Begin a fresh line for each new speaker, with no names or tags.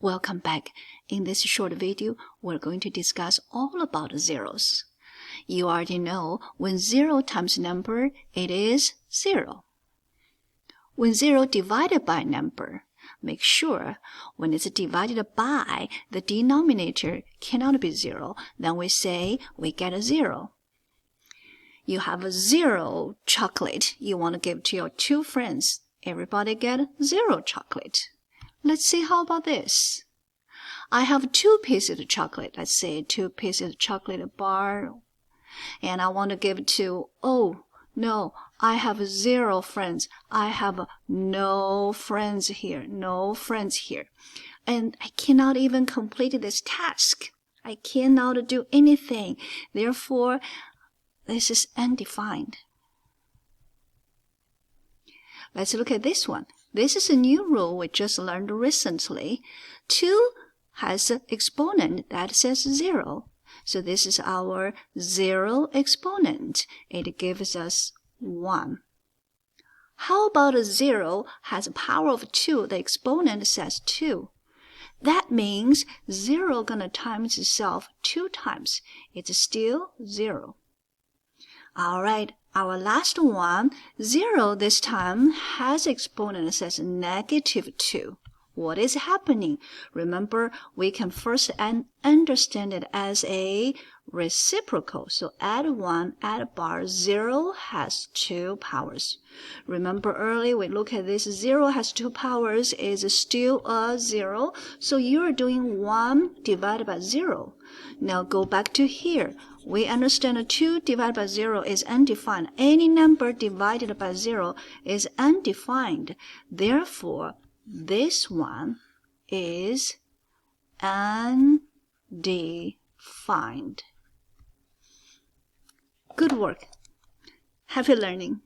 Welcome back. In this short video, we're going to discuss all about zeros. You already know when 0 times number, it is 0. When 0 divided by a number, make sure when it's divided by, the denominator cannot be 0. Then we say we get a 0. You have a 0 chocolate you want to give to your 2 friends. Everybody get 0 chocolate. Let's see how about this. I have 2 pieces of chocolate. Let's say 2 pieces of chocolate bar. And I want to give to, oh, no, I have 0 friends. I have no friends here. No friends here. And I cannot even complete this task. I cannot do anything. Therefore, this is undefined. Let's look at this one. This is a new rule we just learned recently. 2 has an exponent that says 0. So this is our 0 exponent. It gives us 1. How about a 0 has a power of 2? The exponent says 2. That means 0 gonna times itself 2 times. It's still 0. All right, our last one, 0 this time has exponent that says -2. What is happening? Remember, we can first understand it as a reciprocal. So add 1, add bar, 0 has 2 powers. Remember earlier we look at this, 0 has 2 powers is still a 0. So you're doing 1 divided by 0. Now go back to here. We understand 2 divided by 0 is undefined. Any number divided by 0 is undefined. Therefore, this one is undefined. Good work. Happy learning.